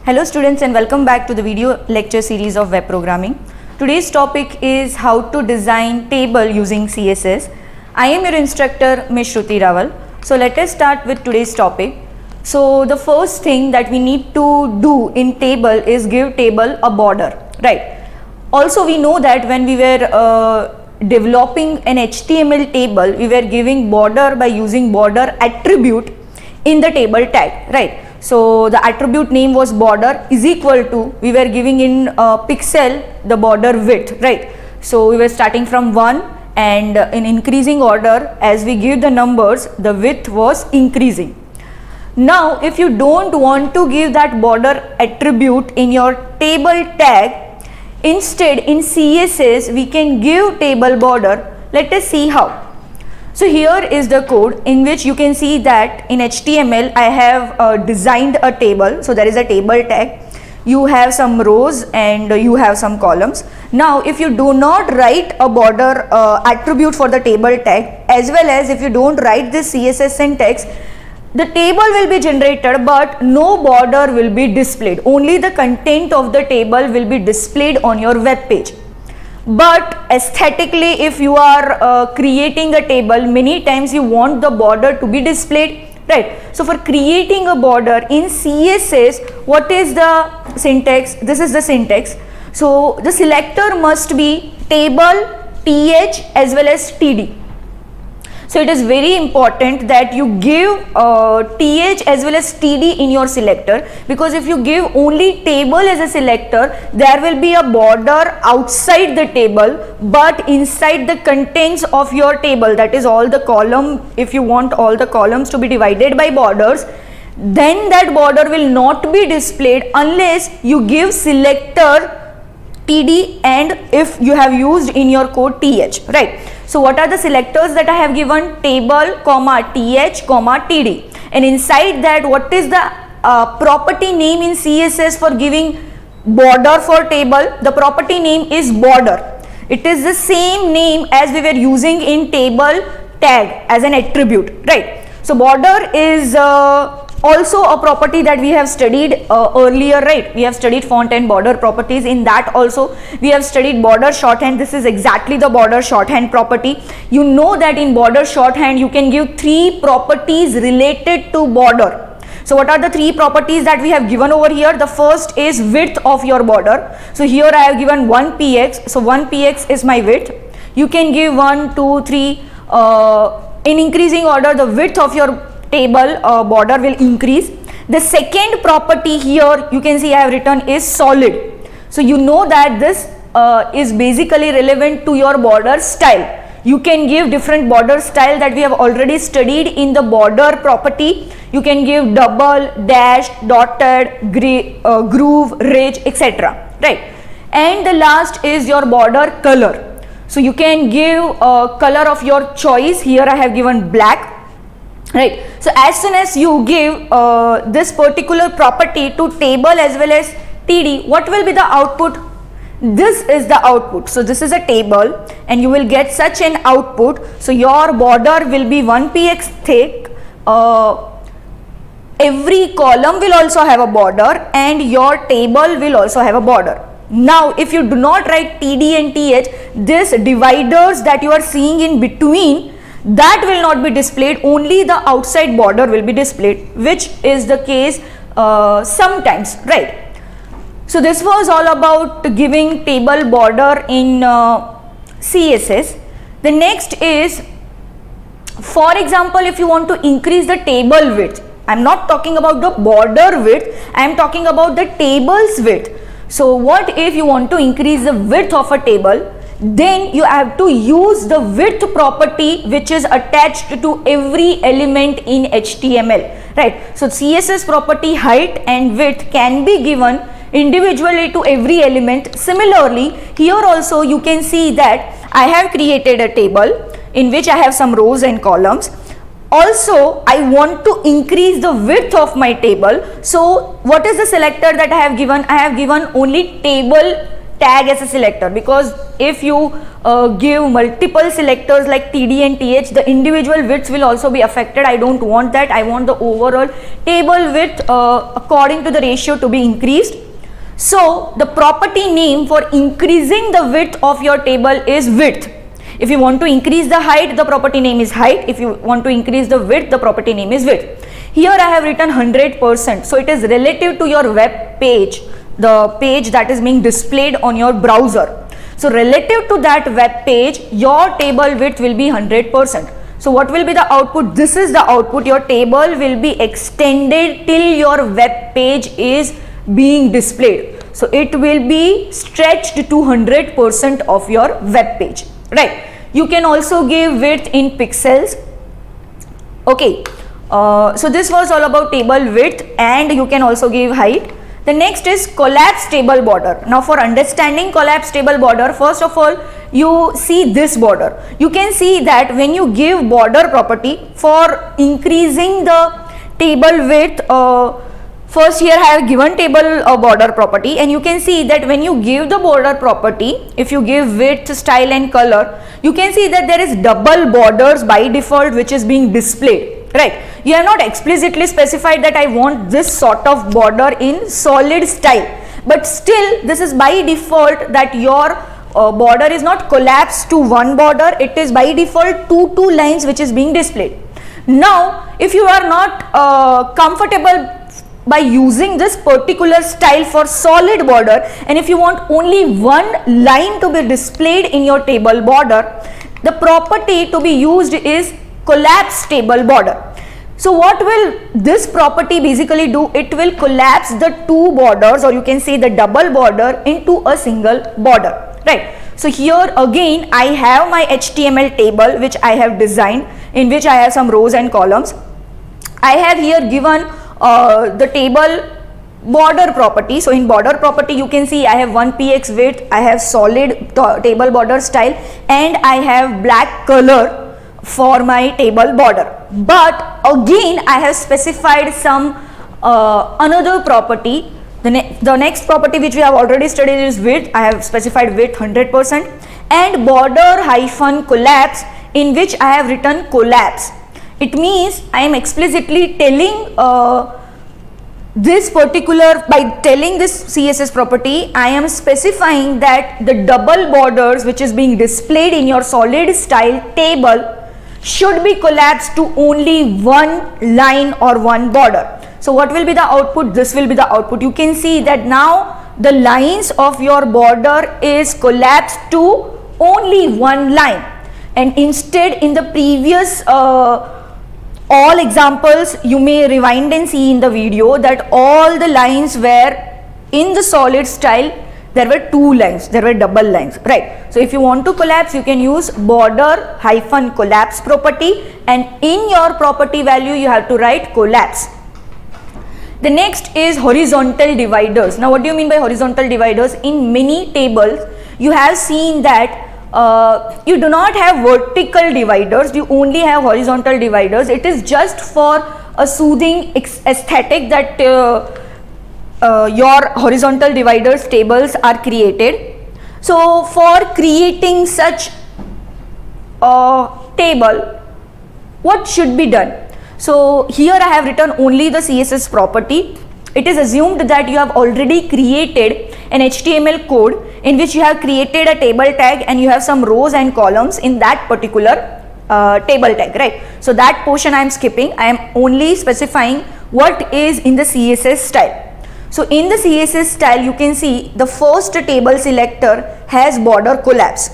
Hello students and welcome back to the video lecture series of web programming. Today's topic is how to design table using CSS. I am your instructor Ms. Shruti Rawal. So let us start with today's topic. So the first thing that we need to do in table is give table a border, right? Also we know that when we were developing an HTML table, we were giving border by using border attribute in the table tag, right? So the attribute name was border is equal to, we were giving in pixel the border width, right? So we were starting from 1 and in increasing order as we give the numbers, the width was increasing. Now if you don't want to give that border attribute in your table tag, instead in CSS we can give table border. Let us see how. So here is the code in which you can see that in HTML I have designed a table. So there is a table tag, you have some rows and you have some columns. Now if you do not write a border attribute for the table tag, as well as if you don't write this CSS syntax, the table will be generated but no border will be displayed. Only the content of the table will be displayed on your web page. But aesthetically, if you are creating a table, many times you want the border to be displayed, right? So for creating a border in CSS, what is the syntax? This is the syntax. So the selector must be table, th as well as td. So it is very important that you give th as well as td in your selector, because if you give only table as a selector, there will be a border outside the table but inside the contents of your table, that is all the column. If you want all the columns to be divided by borders, then that border will not be displayed unless you give selector td and if you have used in your code th, right? So what are the selectors that I have given? Table, comma, th, comma, td. And inside that, what is the property name in CSS for giving border for table? The property name is border. It is the same name as we were using in table tag as an attribute, right? So border is also a property that we have studied earlier, right? We have studied font and border properties. In that also we have studied border shorthand. This is exactly the border shorthand property. You know that in border shorthand you can give 3 properties related to border. So what are the 3 properties that we have given over here? The first is width of your border. So here I have given 1px. So 1px is my width. You can give 1, 2, 3 in increasing order. The width of your table border will increase. The second property here you can see I have written is solid. So you know that this is basically relevant to your border style. You can give different border style that we have already studied in the border property. You can give double, dash, dotted, groove, ridge, etc. Right? And the last is your border color. So you can give a color of your choice. Here I have given black. Right. So as soon as you give this particular property to table as well as td, what will be the output? This is the output. So this is a table and you will get such an output. So your border will be 1px thick. Every column will also have a border and your table will also have a border. Now if you do not write td and th, this dividers that you are seeing in between, that will not be displayed, only the outside border will be displayed, which is the case sometimes, right? So this was all about giving table border in CSS. The next is, for example, if you want to increase the table width, I am not talking about the border width, I am talking about the table's width. So what if you want to increase the width of a table? Then you have to use the width property which is attached to every element in HTML, right? So CSS property height and width can be given individually to every element. Similarly, here also you can see that I have created a table in which I have some rows and columns. Also, I want to increase the width of my table. So what is the selector that I have given? I have given only table tag as a selector, because if you give multiple selectors like TD and TH, the individual widths will also be affected. I don't want that. I want the overall table width according to the ratio to be increased. So the property name for increasing the width of your table is width. If you want to increase the height, the property name is height. If you want to increase the width, the property name is width. Here I have written 100%. So it is relative to your web page, the page that is being displayed on your browser. So relative to that web page, your table width will be 100%. So what will be the output? This is the output. Your table will be extended till your web page is being displayed. So it will be stretched to 100% of your web page, right? You can also give width in pixels. Okay, so this was all about table width, and you can also give height. The next is collapse table border. Now for understanding collapse table border, first of all, you see this border. You can see that when you give border property for increasing the table width, first here I have given table border property, and you can see that when you give the border property, if you give width, style and color, you can see that there is double borders by default which is being displayed, right? You have not explicitly specified that I want this sort of border in solid style, but still this is by default that your border is not collapsed to one border, it is by default two lines which is being displayed. Now if you are not comfortable by using this particular style for solid border, and if you want only one line to be displayed in your table border, the property to be used is collapse table border. So what will this property basically do? It will collapse the two borders, or you can say the double border, into a single border, right? So here again I have my HTML table which I have designed, in which I have some rows and columns. I have here given the table border property. So in border property you can see I have 1px width, I have solid table border style, and I have black color for my table border. But again I have specified some another property. The next property which we have already studied is width. I have specified width 100%, and border hyphen collapse, in which I have written collapse. It means I am explicitly telling this particular, by telling this CSS property, I am specifying that the double borders which is being displayed in your solid style table should be collapsed to only one line or one border. So what will be the output? This will be the output. You can see that now the lines of your border is collapsed to only one line, and instead in the previous all examples, you may rewind and see in the video that all the lines were in the solid style, there were two lines, there were double lines, right? So if you want to collapse, you can use border hyphen collapse property, and in your property value you have to write collapse. The next is horizontal dividers. Now what do you mean by horizontal dividers? In many tables you have seen that you do not have vertical dividers, you only have horizontal dividers. It is just for a soothing aesthetic that your horizontal dividers tables are created. So for creating such a table, what should be done? So here I have written only the CSS property. It is assumed that you have already created an HTML code in which you have created a table tag and you have some rows and columns in that particular table tag, right? So that portion I am skipping. I am only specifying what is in the CSS style. So in the CSS style you can see the first table selector has border collapse,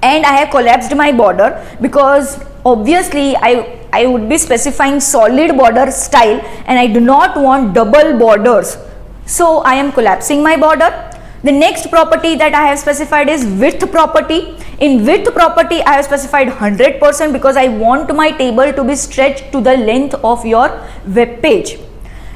and I have collapsed my border because obviously I would be specifying solid border style and I do not want double borders. So I am collapsing my border. The next property that I have specified is width property. In width property I have specified 100% because I want my table to be stretched to the length of your web page.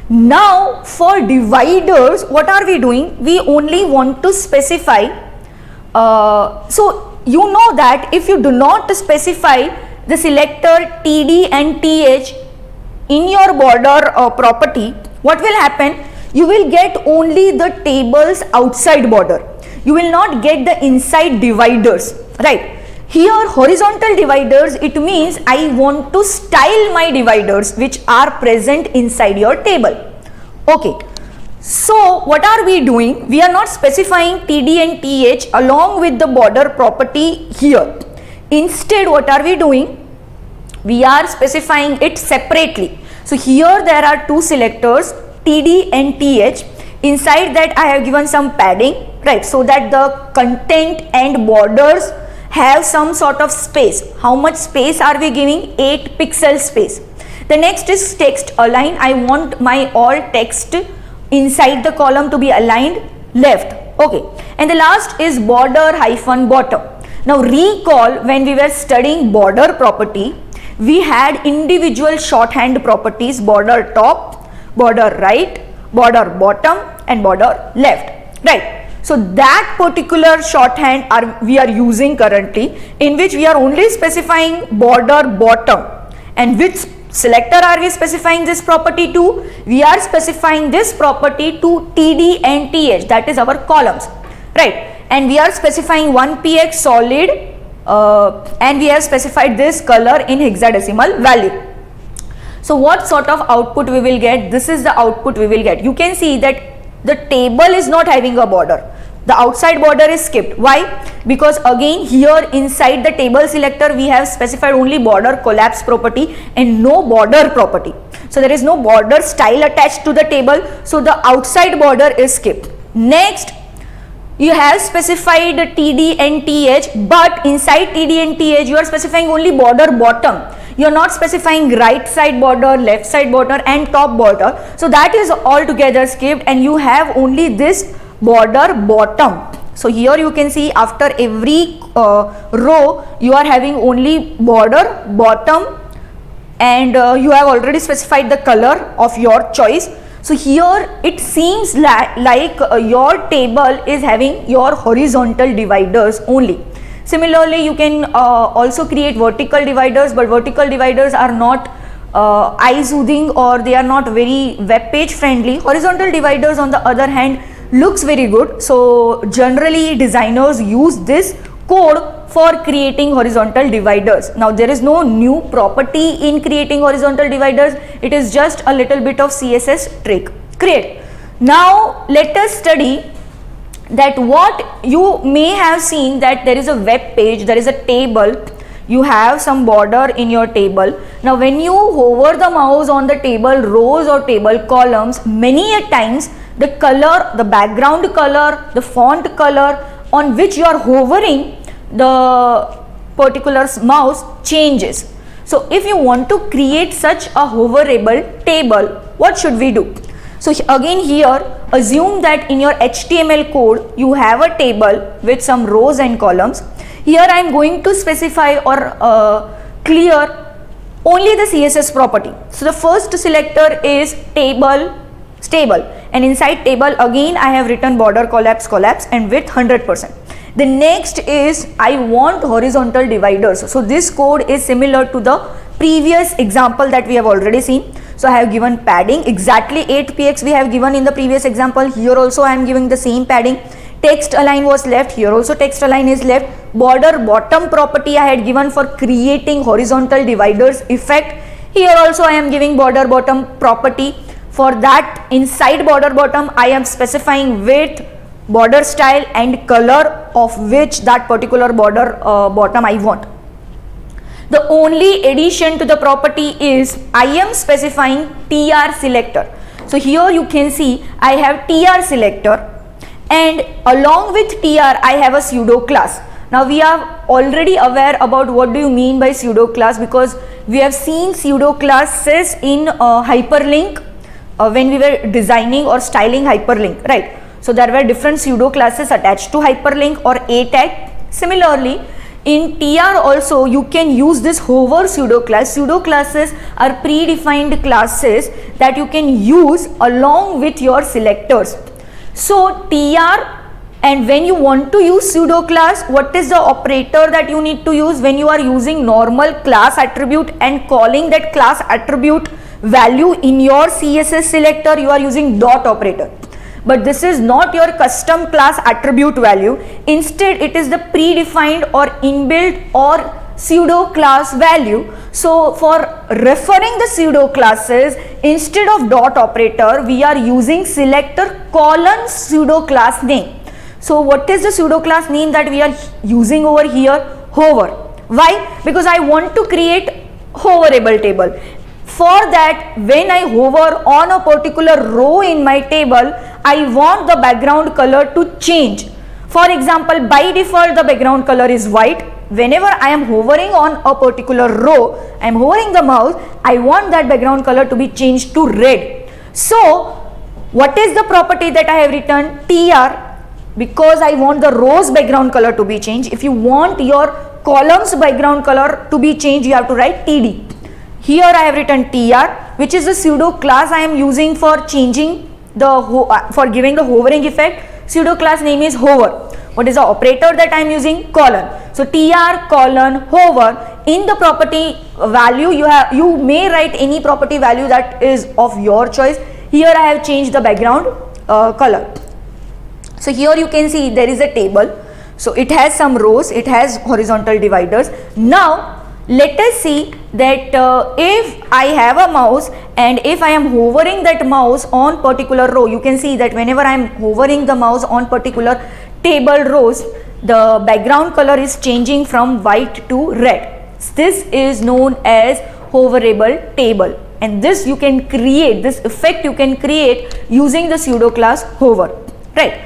Now for dividers, what are we doing? We only want to specify, so you know that if you do not specify the selector TD and TH in your border property, what will happen? You will get only the table's outside border. you will not get the inside dividers, right? Here horizontal dividers, it means I want to style my dividers which are present inside your table. Okay, so what are we doing? We are not specifying TD and TH along with the border property here. Instead, what are we doing? We are specifying it separately. So here there are two selectors, TD and TH. Inside that I have given some padding, right, so that the content and borders have some sort of space. How much space are we giving? 8 pixel space. The next is text align. I want my all text inside the column to be aligned left. Okay, and the last is border hyphen bottom. Now recall, when we were studying border property, we had individual shorthand properties: border top, border right, border bottom and border left, right? So that particular shorthand we are using currently, in which we are only specifying border bottom. And which selector are we specifying this property to? We are specifying this property to TD and TH, that is our columns, right? And we are specifying 1px solid and we have specified this color in hexadecimal value. So what sort of output we will get? This is the output we will get. You can see that the table is not having a border. The outside border is skipped. Why? Because again here inside the table selector we have specified only border collapse property and no border property. So there is no border style attached to the table. So the outside border is skipped. Next, you have specified TD and TH, but inside TD and TH you are specifying only border bottom. You are not specifying right side border, left side border and top border. So that is altogether skipped and you have only this border bottom. So here you can see after every row you are having only border bottom and you have already specified the color of your choice. So here it seems like your table is having your horizontal dividers only. Similarly, you can also create vertical dividers, but vertical dividers are not eye-soothing or they are not very web page friendly. Horizontal dividers on the other hand looks very good. So generally designers use this code for creating horizontal dividers. Now there is no new property in creating horizontal dividers. It is just a little bit of CSS trick. Great. Now let us study that what you may have seen, that there is a web page, there is a table, you have some border in your table. Now when you hover the mouse on the table rows or table columns, many a times the color, the background color, the font color on which you are hovering the particular mouse changes. So if you want to create such a hoverable table, what should we do? So again here assume that in your HTML code you have a table with some rows and columns. Here I am going to specify or clear only the CSS property. So the first selector is table stable, and inside table again I have written border collapse and width 100%. The next is I want horizontal dividers. So this code is similar to the previous example that we have already seen. So I have given padding, exactly 8px we have given in the previous example. Here also I am giving the same padding. Text align was left, here also text align is left. Border bottom property I had given for creating horizontal dividers effect. Here also I am giving border bottom property. For that inside border bottom I am specifying width, border style and color of which that particular border bottom I want. The only addition to the property is I am specifying TR selector. So here you can see I have TR selector and along with TR I have a pseudo class. Now we are already aware about what do you mean by pseudo class, because we have seen pseudo classes in hyperlink when we were designing or styling hyperlink, right? So there were different pseudo classes attached to hyperlink or a tag. Similarly, in TR also you can use this hover pseudo class. Pseudo classes are predefined classes that you can use along with your selectors. So TR, and when you want to use pseudo class, what is the operator that you need to use? When you are using normal class attribute and calling that class attribute value in your CSS selector, you are using dot operator. but this is not your custom class attribute value. Instead, it is the predefined or inbuilt or pseudo class value. So for referring the pseudo classes, instead of dot operator, we are using selector colon pseudo class name. So what is the pseudo class name that we are using over here? Hover. Why? Because I want to create hoverable table. For that, when I hover on a particular row in my table, I want the background color to change. For example, by default the background color is white. Whenever I am hovering on a particular row, I am hovering the mouse, I want that background color to be changed to red. So what is the property that I have written? TR, because I want the rows background color to be changed. If you want your columns background color to be changed, you have to write TD. Here I have written TR, which is the pseudo class I am using for changing the for giving the hovering effect. Pseudo class name is hover. What is the operator that I am using? Colon. So TR colon hover. In the property value, you may write any property value that is of your choice. Here I have changed the background color. So here you can see there is a table. So it has some rows, it has horizontal dividers. Now let us see that if I have a mouse and if I am hovering that mouse on particular row, you can see that whenever I am hovering the mouse on particular table rows, the background color is changing from white to red. This is known as hoverable table, and this you can create, this effect you can create using the pseudo class hover, right?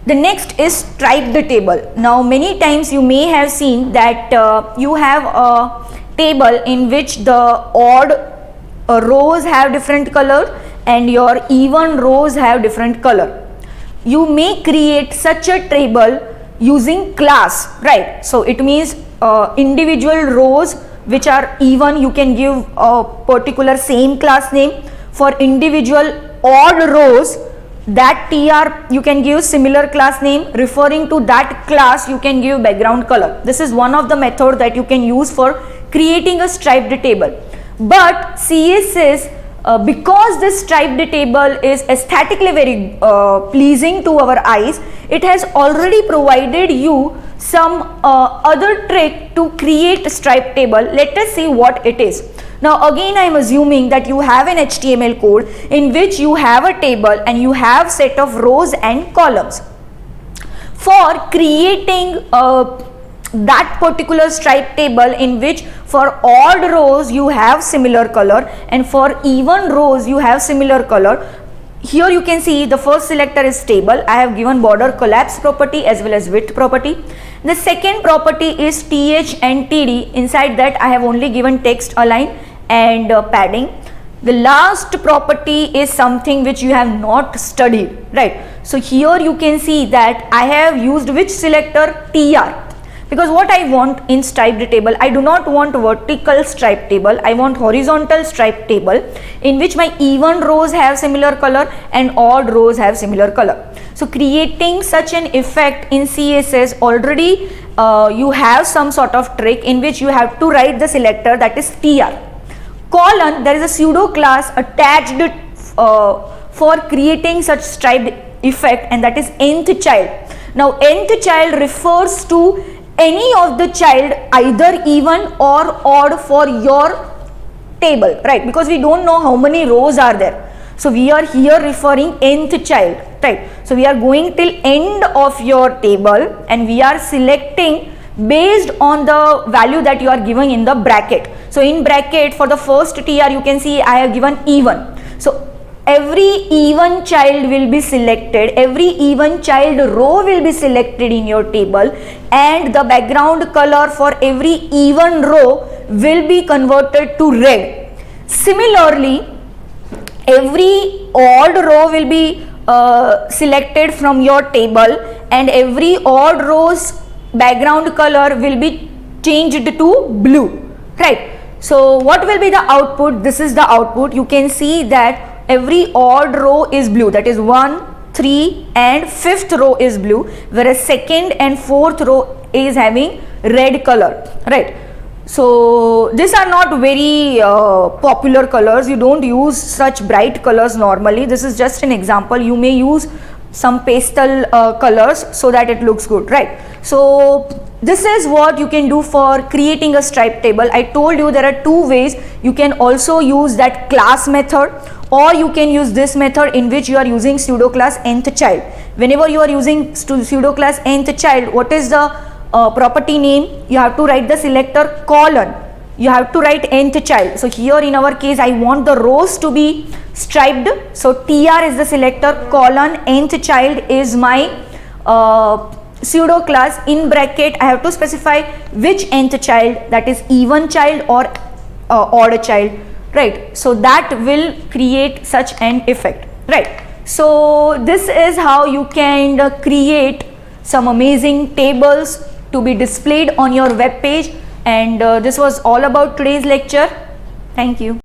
The next is striped table. Now many times you may have seen that you have a table in which the odd rows have different color and your even rows have different color. You may create such a table using class, right? So it means individual rows which are even, you can give a particular same class name. For individual odd rows, that TR you can give similar class name. Referring to that class, you can give background color. This is one of the method that you can use for creating a striped table. But CSS, because this striped table is aesthetically very pleasing to our eyes, it has already provided you some other trick to create a striped table. Let us see what it is. Now again I am assuming that you have an HTML code in which you have a table and you have set of rows and columns. For creating that particular striped table in which for odd rows you have similar color and for even rows you have similar color, here you can see the first selector is table. I have given border collapse property as well as width property. The second property is TH and TD. Inside that I have only given text align and padding. The last property is something which you have not studied, right? So here you can see that I have used which selector? TR. Because what I want in striped table, I do not want vertical striped table, I want horizontal striped table in which my even rows have similar color and odd rows have similar color. So creating such an effect in CSS, already you have some sort of trick in which you have to write the selector, that is TR. Colon, there is a pseudo class attached for creating such striped effect, and that is nth child. Now nth child refers to any of the child, either even or odd for your table, right? Because we don't know how many rows are there. So we are here referring nth child, right? So we are going till end of your table and we are selecting based on the value that you are giving in the bracket. So in bracket for the first TR you can see I have given even. So every even child will be selected, every even child row will be selected in your table, and the background color for every even row will be converted to red. Similarly, every odd row will be selected from your table and every odd row's background color will be changed to blue, right? So what will be the output? This is the output. You can see that every odd row is blue, that is 1, 3 and 5th row is blue, whereas 2nd and 4th row is having red color, right? So these are not very popular colors. You don't use such bright colors normally. This is just an example. You may use some pastel colors so that it looks good, right? So this is what you can do for creating a stripe table. I told you there are two ways. You can also use that class method, or you can use this method in which you are using pseudo class nth child. Whenever you are using pseudo class nth child, what is the property name? You have to write the selector colon. You have to write nth child. So here in our case, I want the rows to be striped. So tr is the selector, colon, nth child is my pseudo class. In bracket, I have to specify which nth child, that is even child or odd child, right? So that will create such an effect, right? So this is how you can create some amazing tables to be displayed on your web page. And this was all about today's lecture. Thank you.